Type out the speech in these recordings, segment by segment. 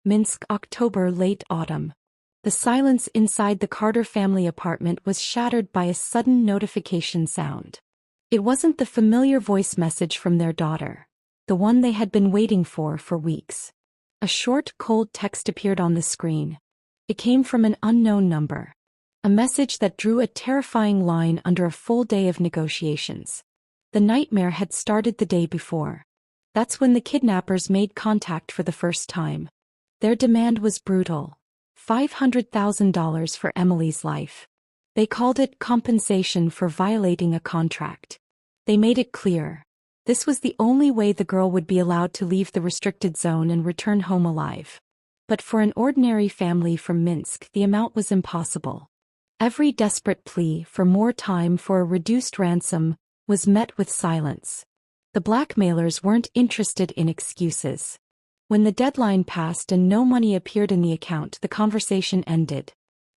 Minsk, October, late autumn. The silence inside the Carter family apartment was shattered by a sudden notification sound. It wasn't the familiar voice message from their daughter, the one they had been waiting for weeks. A short, cold text appeared on the screen. It came from an unknown number. A message that drew a terrifying line under a full day of negotiations. The nightmare had started the day before. That's when the kidnappers made contact for the first time. Their demand was brutal. $500,000 for Emily's life. They called it compensation for violating a contract. They made it clear. This was the only way the girl would be allowed to leave the restricted zone and return home alive. But for an ordinary family from Minsk, the amount was impossible. Every desperate plea for more time for a reduced ransom was met with silence. The blackmailers weren't interested in excuses. When the deadline passed and no money appeared in the account, the conversation ended.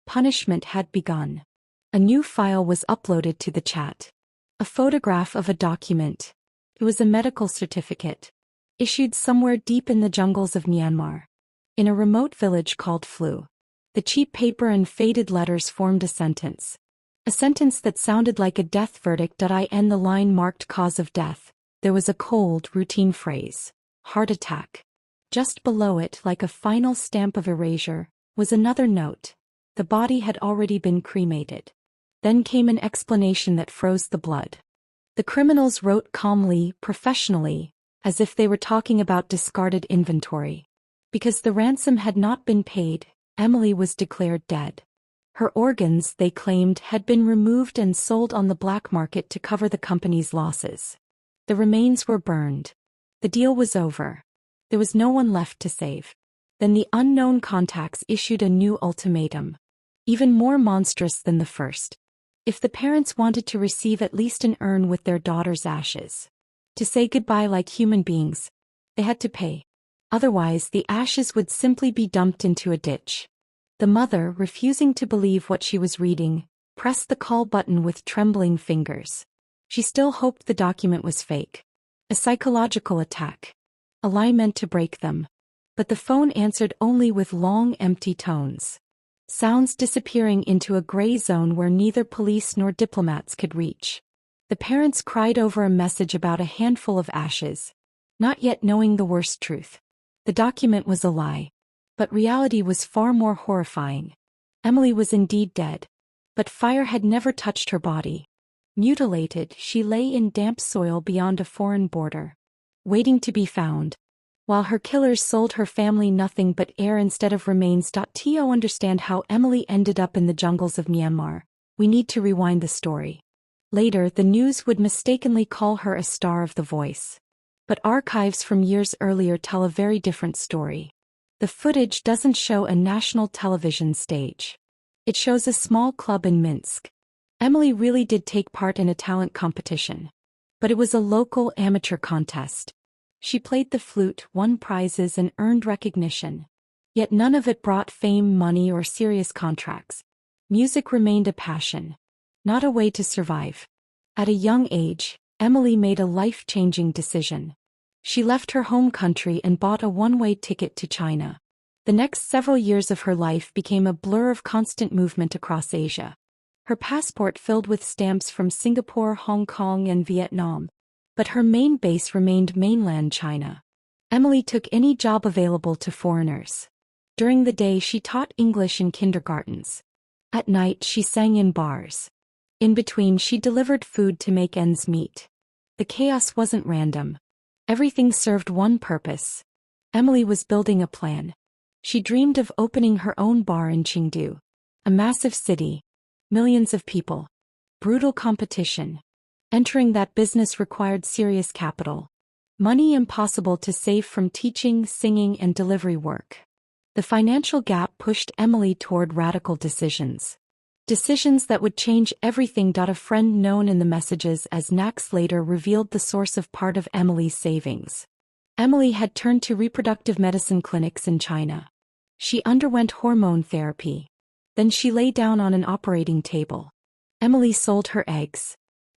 Punishment had begun. A new file was uploaded to the chat. A photograph of a document. It was a medical certificate, issued somewhere deep in the jungles of Myanmar, in a remote village called Flu. The cheap paper and faded letters formed a sentence that sounded like a death verdict. In the line marked cause of death, there was a cold, routine phrase, heart attack. Just below it, like a final stamp of erasure, was another note. The body had already been cremated. Then came an explanation that froze the blood. The criminals wrote calmly, professionally, as if they were talking about discarded inventory. Because the ransom had not been paid, Emily was declared dead. Her organs, they claimed, had been removed and sold on the black market to cover the company's losses. The remains were burned. The deal was over. There was no one left to save. Then the unknown contacts issued a new ultimatum. Even more monstrous than the first. If the parents wanted to receive at least an urn with their daughter's ashes, to say goodbye like human beings, they had to pay. Otherwise, the ashes would simply be dumped into a ditch. The mother, refusing to believe what she was reading, pressed the call button with trembling fingers. She still hoped the document was fake. A psychological attack. A lie meant to break them. But the phone answered only with long, empty tones. Sounds disappearing into a gray zone where neither police nor diplomats could reach. The parents cried over a message about a handful of ashes, not yet knowing the worst truth. The document was a lie. But reality was far more horrifying. Emily was indeed dead. But fire had never touched her body. Mutilated, she lay in damp soil beyond a foreign border, waiting to be found. While her killers sold her family nothing but air instead of remains. To understand how Emily ended up in the jungles of Myanmar, we need to rewind the story. Later, the news would mistakenly call her a star of The Voice. But archives from years earlier tell a very different story. The footage doesn't show a national television stage. It shows a small club in Minsk. Emily really did take part in a talent competition. But it was a local amateur contest. She played the flute, won prizes and earned recognition. Yet none of it brought fame, money or serious contracts. Music remained a passion, not a way to survive. At a young age, Emily made a life-changing decision. She left her home country and bought a one-way ticket to China. The next several years of her life became a blur of constant movement across Asia. Her passport filled with stamps from Singapore, Hong Kong and Vietnam. But her main base remained mainland China. Emily took any job available to foreigners. During the day she taught English in kindergartens. At night she sang in bars. In between she delivered food to make ends meet. The chaos wasn't random. Everything served one purpose. Emily was building a plan. She dreamed of opening her own bar in Chengdu. A massive city. Millions of people. Brutal competition. Entering that business required serious capital. Money impossible to save from teaching, singing, and delivery work. The financial gap pushed Emily toward radical decisions. Decisions that would change everything. A friend known in the messages as Nax later revealed the source of part of Emily's savings. Emily had turned to reproductive medicine clinics in China. She underwent hormone therapy. Then she lay down on an operating table. Emily sold her eggs.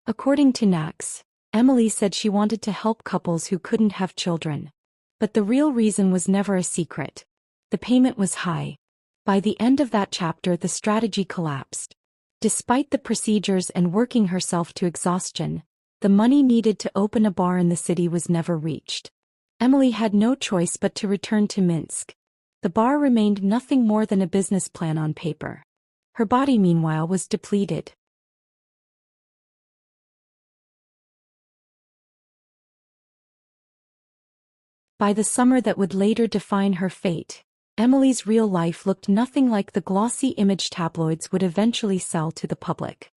According to Nax, Emily said she wanted to help couples who couldn't have children. But the real reason was never a secret. The payment was high. By the end of that chapter, the strategy collapsed. Despite the procedures and working herself to exhaustion, the money needed to open a bar in the city was never reached. Emily had no choice but to return to Minsk. The bar remained nothing more than a business plan on paper. Her body, meanwhile, was depleted. By the summer that would later define her fate, Emily's real life looked nothing like the glossy image tabloids would eventually sell to the public.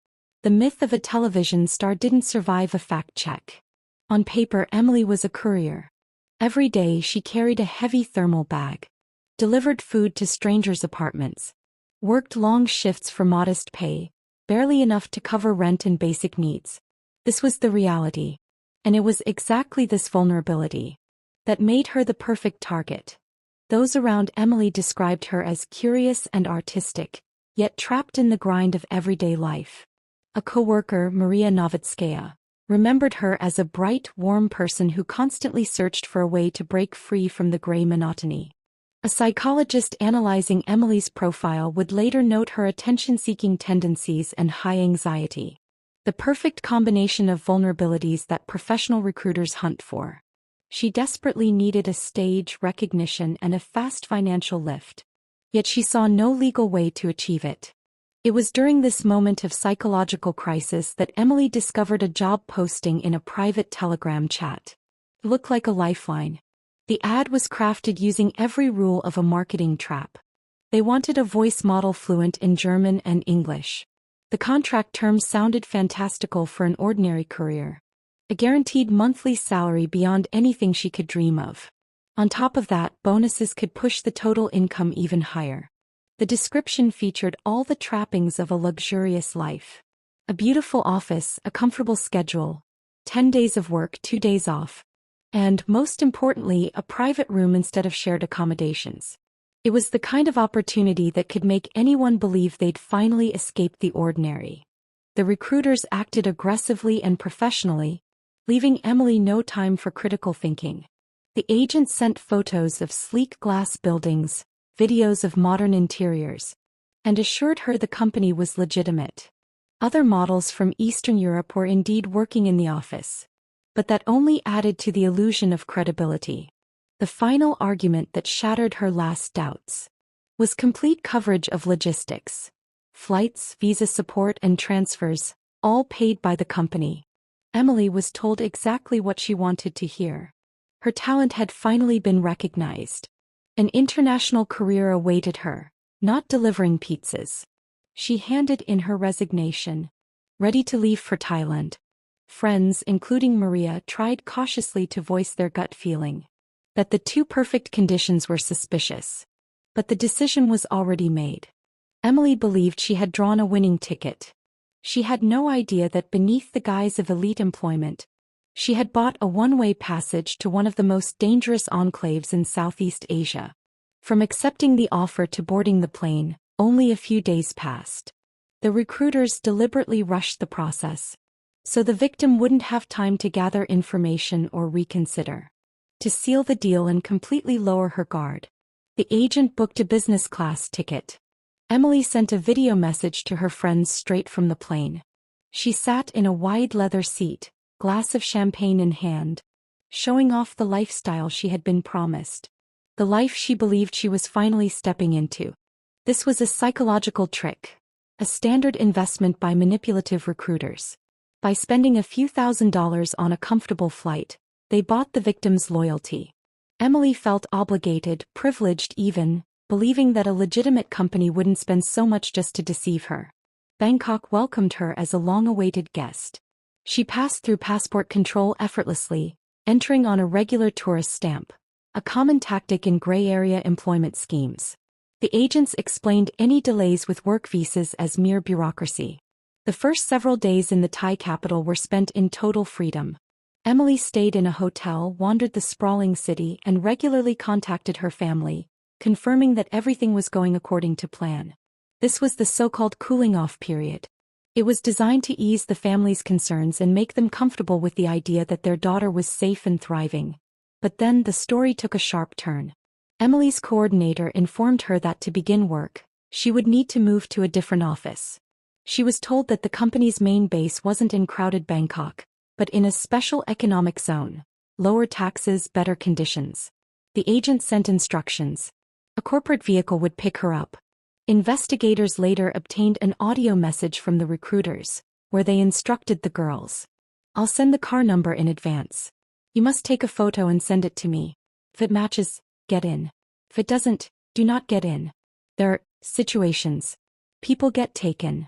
The myth of a television star didn't survive a fact check. On paper, Emily was a courier. Every day she carried a heavy thermal bag, delivered food to strangers' apartments, worked long shifts for modest pay, barely enough to cover rent and basic needs. This was the reality. And it was exactly this vulnerability that made her the perfect target. Those around Emily described her as curious and artistic, yet trapped in the grind of everyday life. A co-worker, Maria Novitskaya, remembered her as a bright, warm person who constantly searched for a way to break free from the gray monotony. A psychologist analyzing Emily's profile would later note her attention-seeking tendencies and high anxiety. The perfect combination of vulnerabilities that professional recruiters hunt for. She desperately needed a stage, recognition, and a fast financial lift. Yet she saw no legal way to achieve it. It was during this moment of psychological crisis that Emily discovered a job posting in a private Telegram chat. It looked like a lifeline. The ad was crafted using every rule of a marketing trap. They wanted a voice model fluent in German and English. The contract terms sounded fantastical for an ordinary courier. A guaranteed monthly salary beyond anything she could dream of. On top of that, bonuses could push the total income even higher. The description featured all the trappings of a luxurious life. A beautiful office, a comfortable schedule, 10 days of work, 2 days off, and, most importantly, a private room instead of shared accommodations. It was the kind of opportunity that could make anyone believe they'd finally escaped the ordinary. The recruiters acted aggressively and professionally, leaving Emily no time for critical thinking. The agent sent photos of sleek glass buildings, videos of modern interiors, and assured her the company was legitimate. Other models from Eastern Europe were indeed working in the office. But that only added to the illusion of credibility. The final argument that shattered her last doubts was complete coverage of logistics. Flights, visa support, and transfers, all paid by the company. Emily was told exactly what she wanted to hear. Her talent had finally been recognized. An international career awaited her, not delivering pizzas. She handed in her resignation, ready to leave for Thailand. Friends, including Maria, tried cautiously to voice their gut feeling that the too perfect conditions were suspicious. But the decision was already made. Emily believed she had drawn a winning ticket. She had no idea that beneath the guise of elite employment, she had bought a one-way passage to one of the most dangerous enclaves in Southeast Asia. From accepting the offer to boarding the plane, only a few days passed. The recruiters deliberately rushed the process, so the victim wouldn't have time to gather information or reconsider. To seal the deal and completely lower her guard, the agent booked a business class ticket. Emily sent a video message to her friends straight from the plane. She sat in a wide leather seat, glass of champagne in hand, showing off the lifestyle she had been promised. The life she believed she was finally stepping into. This was a psychological trick, a standard investment by manipulative recruiters. By spending a few $1,000s on a comfortable flight, they bought the victim's loyalty. Emily felt obligated, privileged even, believing that a legitimate company wouldn't spend so much just to deceive her. Bangkok welcomed her as a long-awaited guest. She passed through passport control effortlessly, entering on a regular tourist stamp, a common tactic in gray-area employment schemes. The agents explained any delays with work visas as mere bureaucracy. The first several days in the Thai capital were spent in total freedom. Emily stayed in a hotel, wandered the sprawling city, and regularly contacted her family, confirming that everything was going according to plan. This was the so-called cooling-off period. It was designed to ease the family's concerns and make them comfortable with the idea that their daughter was safe and thriving. But then the story took a sharp turn. Emily's coordinator informed her that to begin work, she would need to move to a different office. She was told that the company's main base wasn't in crowded Bangkok, but in a special economic zone. Lower taxes, better conditions. The agent sent instructions. A corporate vehicle would pick her up. Investigators later obtained an audio message from the recruiters, where they instructed the girls. I'll send the car number in advance. You must take a photo and send it to me. If it matches, get in. If it doesn't, do not get in. There are situations. People get taken.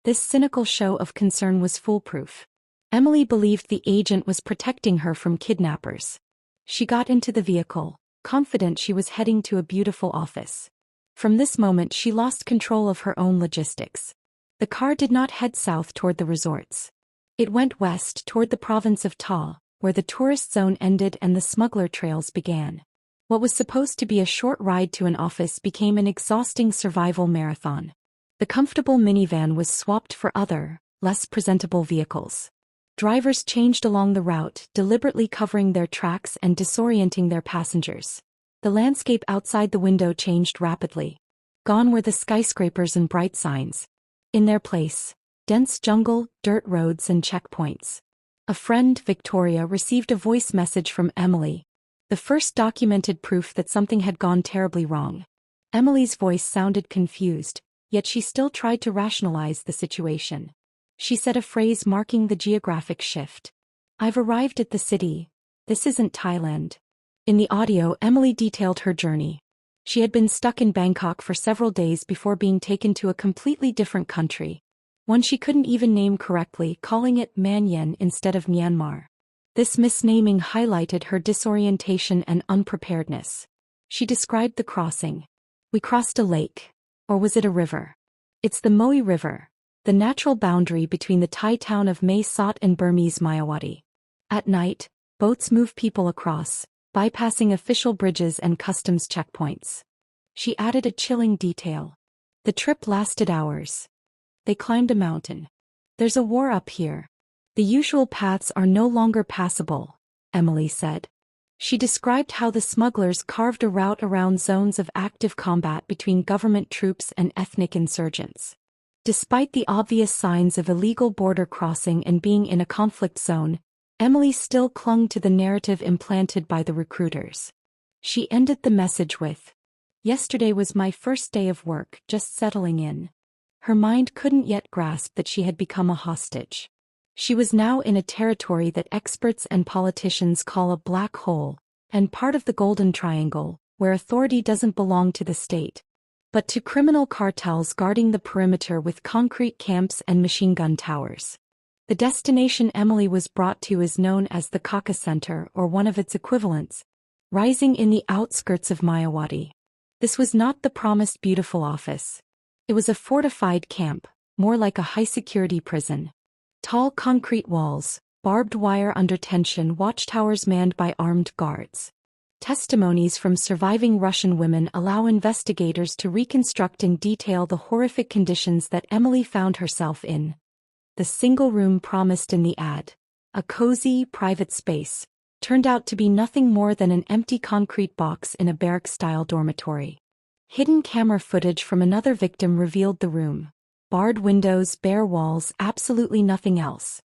This cynical show of concern was foolproof. Emily believed the agent was protecting her from kidnappers. She got into the vehicle, confident she was heading to a beautiful office. From this moment she lost control of her own logistics. The car did not head south toward the resorts. It went west toward the province of Ta, where the tourist zone ended and the smuggler trails began. What was supposed to be a short ride to an office became an exhausting survival marathon. The comfortable minivan was swapped for other, less presentable vehicles. Drivers changed along the route, deliberately covering their tracks and disorienting their passengers. The landscape outside the window changed rapidly. Gone were the skyscrapers and bright signs. In their place, dense jungle, dirt roads and checkpoints. A friend, Victoria, received a voice message from Emily. The first documented proof that something had gone terribly wrong. Emily's voice sounded confused, yet she still tried to rationalize the situation. She said a phrase marking the geographic shift. I've arrived at the city. This isn't Thailand. In the audio, Emily detailed her journey. She had been stuck in Bangkok for several days before being taken to a completely different country. One she couldn't even name correctly, calling it Myanmar instead of Myanmar. This misnaming highlighted her disorientation and unpreparedness. She described the crossing. We crossed a lake. Or was it a river? It's the Moe River, the natural boundary between the Thai town of Mae Sot and Burmese Mayawati. At night, boats move people across, bypassing official bridges and customs checkpoints. She added a chilling detail. The trip lasted hours. They climbed a mountain. There's a war up here. The usual paths are no longer passable, Emily said. She described how the smugglers carved a route around zones of active combat between government troops and ethnic insurgents. Despite the obvious signs of illegal border crossing and being in a conflict zone, Emily still clung to the narrative implanted by the recruiters. She ended the message with, "Yesterday was my first day of work, just settling in." Her mind couldn't yet grasp that she had become a hostage. She was now in a territory that experts and politicians call a black hole, and part of the Golden Triangle, where authority doesn't belong to the state, but to criminal cartels guarding the perimeter with concrete camps and machine gun towers. The destination Emily was brought to is known as the Kaka Center or one of its equivalents, rising in the outskirts of Mayawati. This was not the promised beautiful office. It was a fortified camp, more like a high-security prison. Tall concrete walls, barbed wire under tension, watchtowers manned by armed guards. Testimonies from surviving Russian women allow investigators to reconstruct in detail the horrific conditions that Emily found herself in. The single room promised in the ad, a cozy, private space, turned out to be nothing more than an empty concrete box in a barrack-style dormitory. Hidden camera footage from another victim revealed the room. Barred windows, bare walls, absolutely nothing else.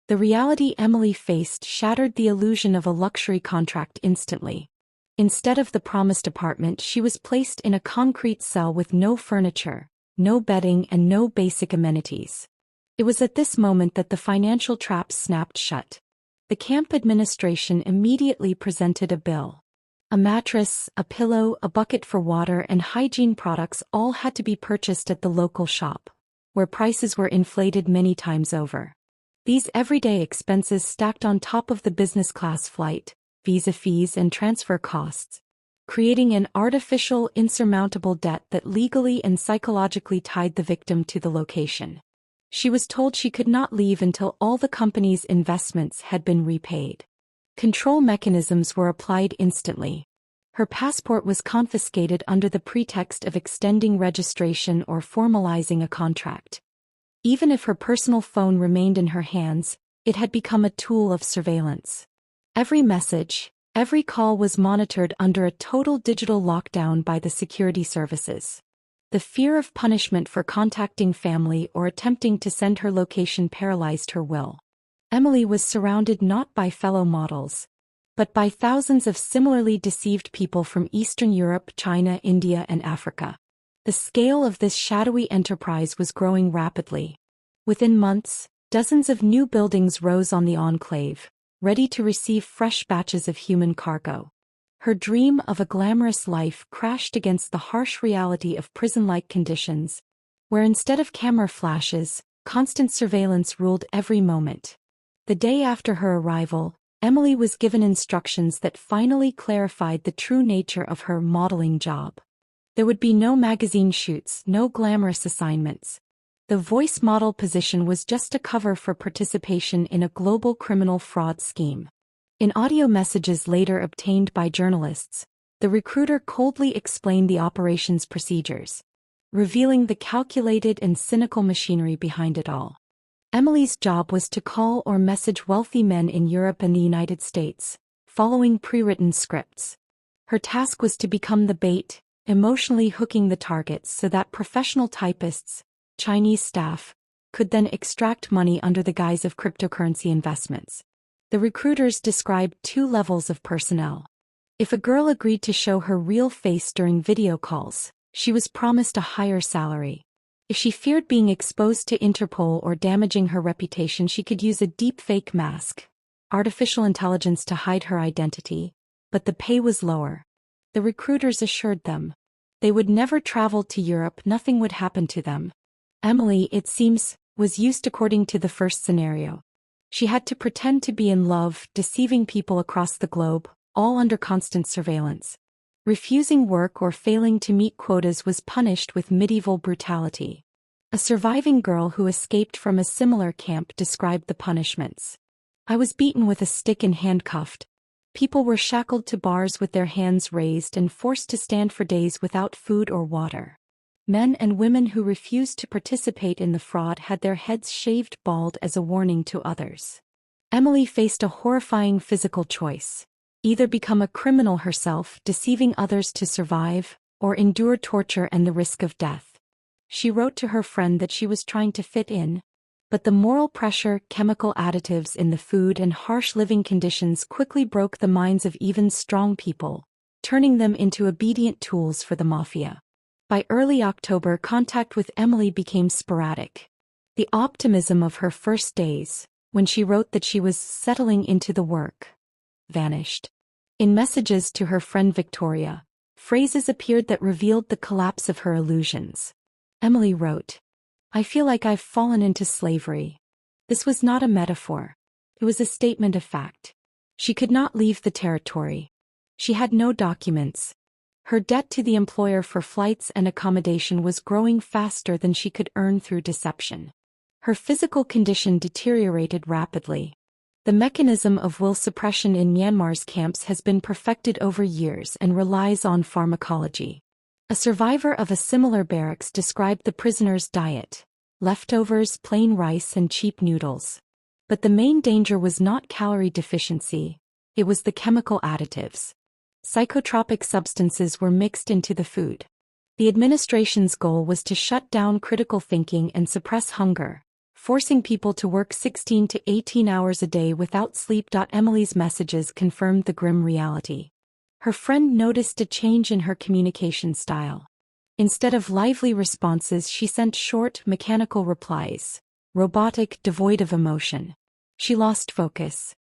The reality Emily faced shattered the illusion of a luxury contract instantly. Instead of the promised apartment, she was placed in a concrete cell with no furniture, no bedding, and no basic amenities. It was at this moment that the financial trap snapped shut. The camp administration immediately presented a bill. A mattress, a pillow, a bucket for water, and hygiene products all had to be purchased at the local shop, where prices were inflated many times over. These everyday expenses stacked on top of the business class flight, visa fees, and transfer costs, creating an artificial, insurmountable debt that legally and psychologically tied the victim to the location. She was told she could not leave until all the company's investments had been repaid. Control mechanisms were applied instantly. Her passport was confiscated under the pretext of extending registration or formalizing a contract. Even if her personal phone remained in her hands, it had become a tool of surveillance. Every message, Every call was monitored under a total digital lockdown by the security services. The fear of punishment for contacting family or attempting to send her location paralyzed her will. Emily was surrounded not by fellow models, but by thousands of similarly deceived people from Eastern Europe, China, India, and Africa. The scale of this shadowy enterprise was growing rapidly. Within months, dozens of new buildings rose on the enclave, ready to receive fresh batches of human cargo. Her dream of a glamorous life crashed against the harsh reality of prison-like conditions, where instead of camera flashes, constant surveillance ruled every moment. The day after her arrival, Emily was given instructions that finally clarified the true nature of her modeling job. There would be no magazine shoots, no glamorous assignments. The voice model position was just a cover for participation in a global criminal fraud scheme. In audio messages later obtained by journalists, the recruiter coldly explained the operation's procedures, revealing the calculated and cynical machinery behind it all. Emily's job was to call or message wealthy men in Europe and the United States, following pre-written scripts. Her task was to become the bait, emotionally hooking the targets so that professional typists, Chinese staff, could then extract money under the guise of cryptocurrency investments. The recruiters described two levels of personnel. If a girl agreed to show her real face during video calls, she was promised a higher salary. If she feared being exposed to Interpol or damaging her reputation, she could use a deepfake mask, artificial intelligence to hide her identity, but the pay was lower. The recruiters assured them they would never travel to Europe, nothing would happen to them. Emily, it seems, was used according to the first scenario. She had to pretend to be in love, deceiving people across the globe, all under constant surveillance. Refusing work or failing to meet quotas was punished with medieval brutality. A surviving girl who escaped from a similar camp described the punishments. I was beaten with a stick and handcuffed. People were shackled to bars with their hands raised and forced to stand for days without food or water. Men and women who refused to participate in the fraud had their heads shaved bald as a warning to others. Emily faced a horrifying physical choice. Either become a criminal herself, deceiving others to survive, or endure torture and the risk of death. She wrote to her friend that she was trying to fit in, but the moral pressure, chemical additives in the food and harsh living conditions quickly broke the minds of even strong people, turning them into obedient tools for the mafia. By early October, contact with Emily became sporadic. The optimism of her first days, when she wrote that she was settling into the work, vanished. In messages to her friend Victoria, phrases appeared that revealed the collapse of her illusions. Emily wrote, "I feel like I've fallen into slavery." This was not a metaphor. It was a statement of fact. She could not leave the territory. She had no documents. Her debt to the employer for flights and accommodation was growing faster than she could earn through deception. Her physical condition deteriorated rapidly. The mechanism of will suppression in Myanmar's camps has been perfected over years and relies on pharmacology. A survivor of a similar barracks described the prisoners' diet: leftovers, plain rice and cheap noodles. But the main danger was not calorie deficiency, it was the chemical additives. Psychotropic substances were mixed into the food. The administration's goal was to shut down critical thinking and suppress hunger, forcing people to work 16 to 18 hours a day without sleep. Emily's messages confirmed the grim reality. Her friend noticed a change in her communication style. Instead of lively responses, she sent short, mechanical replies, robotic, devoid of emotion. She lost focus.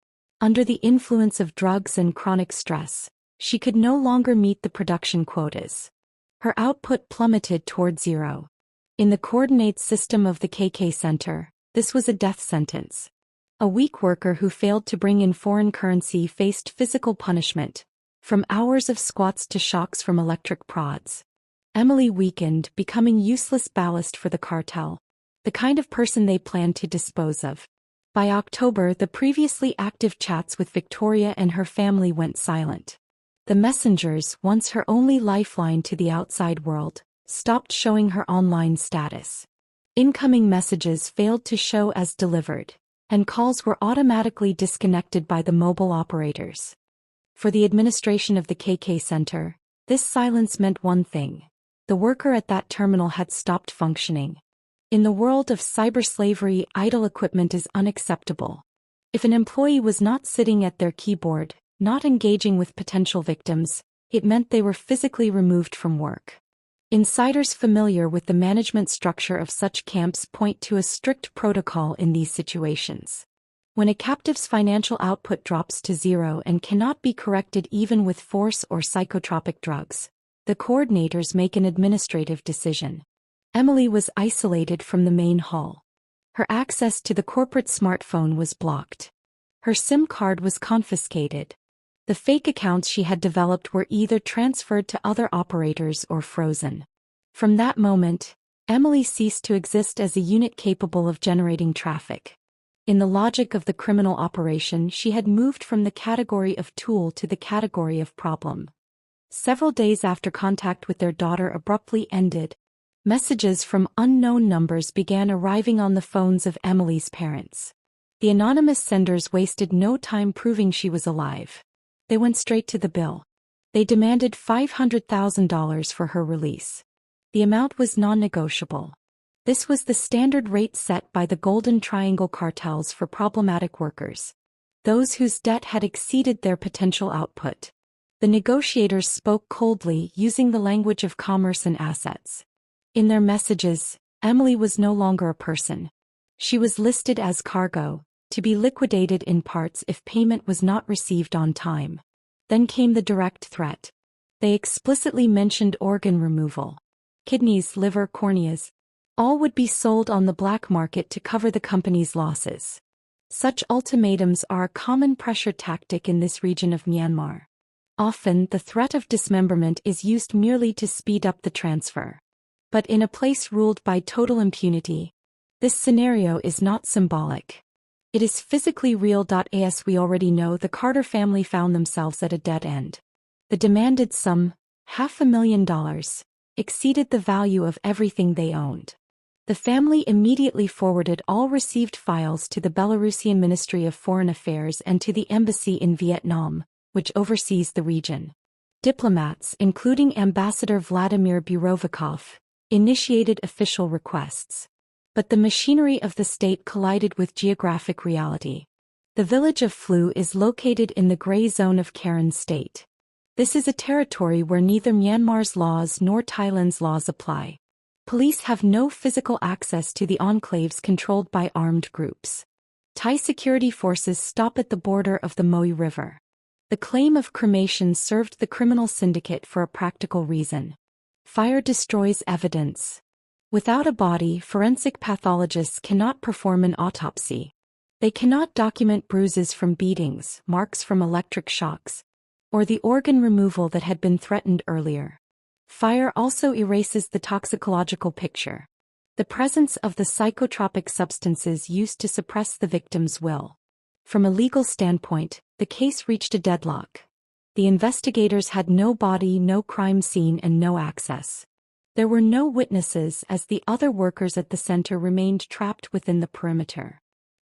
Under the influence of drugs and chronic stress, she could no longer meet the production quotas. Her output plummeted toward zero. In the coordinates system of the KK Center, this was a death sentence. A weak worker who failed to bring in foreign currency faced physical punishment, from hours of squats to shocks from electric prods. Emily weakened, becoming useless ballast for the cartel, the kind of person they planned to dispose of. By October, the previously active chats with Victoria and her family went silent. The messengers, once her only lifeline to the outside world, stopped showing her online status. Incoming messages failed to show as delivered, and calls were automatically disconnected by the mobile operators. For the administration of the KK Center, this silence meant one thing: the worker at that terminal had stopped functioning. In the world of cyberslavery, idle equipment is unacceptable. If an employee was not sitting at their keyboard, not engaging with potential victims, it meant they were physically removed from work. Insiders familiar with the management structure of such camps point to a strict protocol in these situations. When a captive's financial output drops to zero and cannot be corrected even with force or psychotropic drugs, the coordinators make an administrative decision. Emily was isolated from the main hall. Her access to the corporate smartphone was blocked. Her SIM card was confiscated. The fake accounts she had developed were either transferred to other operators or frozen. From that moment, Emily ceased to exist as a unit capable of generating traffic. In the logic of the criminal operation, she had moved from the category of tool to the category of problem. Several days after contact with their daughter abruptly ended, messages from unknown numbers began arriving on the phones of Emily's parents. The anonymous senders wasted no time proving she was alive. They went straight to the bill. They demanded $500,000 for her release. The amount was non-negotiable. This was the standard rate set by the Golden Triangle cartels for problematic workers, those whose debt had exceeded their potential output. The negotiators spoke coldly, using the language of commerce and assets. In their messages, Emily was no longer a person. She was listed as cargo, to be liquidated in parts if payment was not received on time. Then came the direct threat. They explicitly mentioned organ removal. Kidneys, liver, corneas. All would be sold on the black market to cover the company's losses. Such ultimatums are a common pressure tactic in this region of Myanmar. Often, the threat of dismemberment is used merely to speed up the transfer. But in a place ruled by total impunity, this scenario is not symbolic. It is physically real. As we already know, the Carter family found themselves at a dead end. The demanded sum, $500,000, exceeded the value of everything they owned. The family immediately forwarded all received files to the Belarusian Ministry of Foreign Affairs and to the embassy in Vietnam, which oversees the region. Diplomats, including Ambassador Vladimir Burovikov, initiated official requests. But the machinery of the state collided with geographic reality. The village of Flu is located in the gray zone of Karen State. This is a territory where neither Myanmar's laws nor Thailand's laws apply. Police have no physical access to the enclaves controlled by armed groups. Thai security forces stop at the border of the Moe River. The claim of cremation served the criminal syndicate for a practical reason. Fire destroys evidence. Without a body, forensic pathologists cannot perform an autopsy. They cannot document bruises from beatings, marks from electric shocks, or the organ removal that had been threatened earlier. Fire also erases the toxicological picture, the presence of the psychotropic substances used to suppress the victim's will. From a legal standpoint, the case reached a deadlock. The investigators had no body, no crime scene, and no access. There were no witnesses as the other workers at the center remained trapped within the perimeter.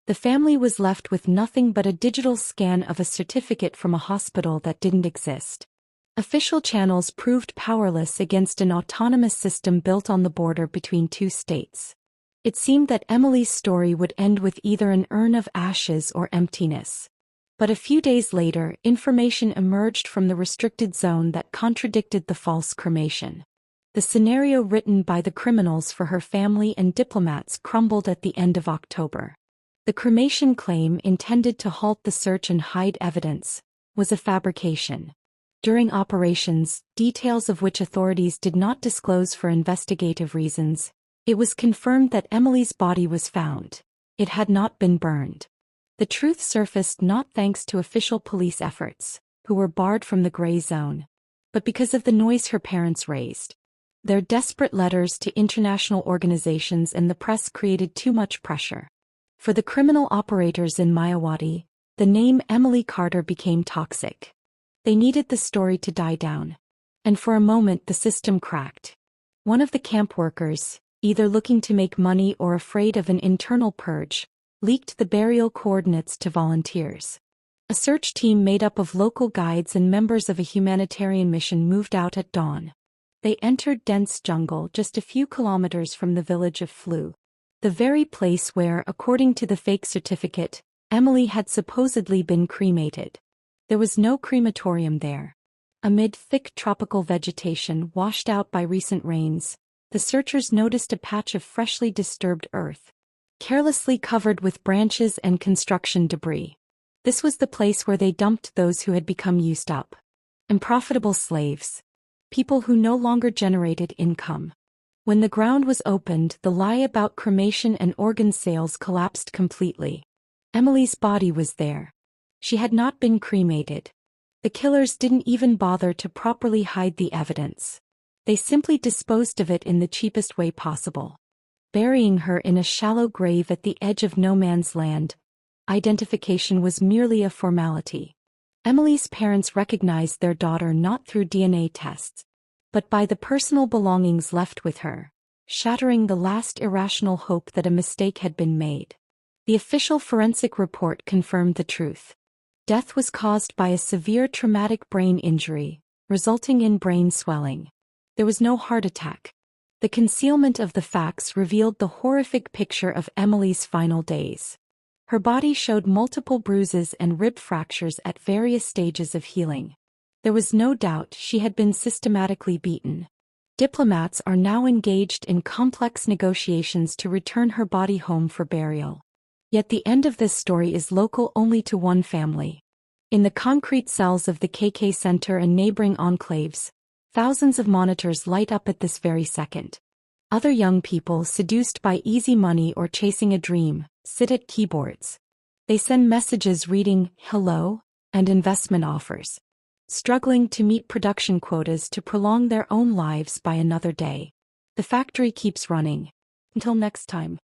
The family was left with nothing but a digital scan of a certificate from a hospital that didn't exist. Official channels proved powerless against an autonomous system built on the border between two states. It seemed that Emily's story would end with either an urn of ashes or emptiness. But a few days later, information emerged from the restricted zone that contradicted the false cremation. The scenario written by the criminals for her family and diplomats crumbled at the end of October. The cremation claim, intended to halt the search and hide evidence, was a fabrication. During operations, details of which authorities did not disclose for investigative reasons, it was confirmed that Emily's body was found. It had not been burned. The truth surfaced not thanks to official police efforts, who were barred from the gray zone, but because of the noise her parents raised. Their desperate letters to international organizations and the press created too much pressure. For the criminal operators in Mayawati, the name Emily Carter became toxic. They needed the story to die down. And for a moment the system cracked. One of the camp workers, either looking to make money or afraid of an internal purge, leaked the burial coordinates to volunteers. A search team made up of local guides and members of a humanitarian mission moved out at dawn. They entered dense jungle just a few kilometers from the village of Flu, the very place where, according to the fake certificate, Emily had supposedly been cremated. There was no crematorium there. Amid thick tropical vegetation washed out by recent rains, the searchers noticed a patch of freshly disturbed earth, carelessly covered with branches and construction debris. This was the place where they dumped those who had become used up. Unprofitable slaves. People who no longer generated income. When the ground was opened, the lie about cremation and organ sales collapsed completely. Emily's body was there. She had not been cremated. The killers didn't even bother to properly hide the evidence. They simply disposed of it in the cheapest way possible, burying her in a shallow grave at the edge of no man's land. Identification was merely a formality. Emily's parents recognized their daughter not through DNA tests, but by the personal belongings left with her, shattering the last irrational hope that a mistake had been made. The official forensic report confirmed the truth. Death was caused by a severe traumatic brain injury, resulting in brain swelling. There was no heart attack. The concealment of the facts revealed the horrific picture of Emily's final days. Her body showed multiple bruises and rib fractures at various stages of healing. There was no doubt she had been systematically beaten. Diplomats are now engaged in complex negotiations to return her body home for burial. Yet the end of this story is local only to one family. In the concrete cells of the KK Center and neighboring enclaves, thousands of monitors light up at this very second. Other young people, seduced by easy money or chasing a dream, sit at keyboards. They send messages reading "hello" and investment offers, struggling to meet production quotas to prolong their own lives by another day. The factory keeps running. Until next time.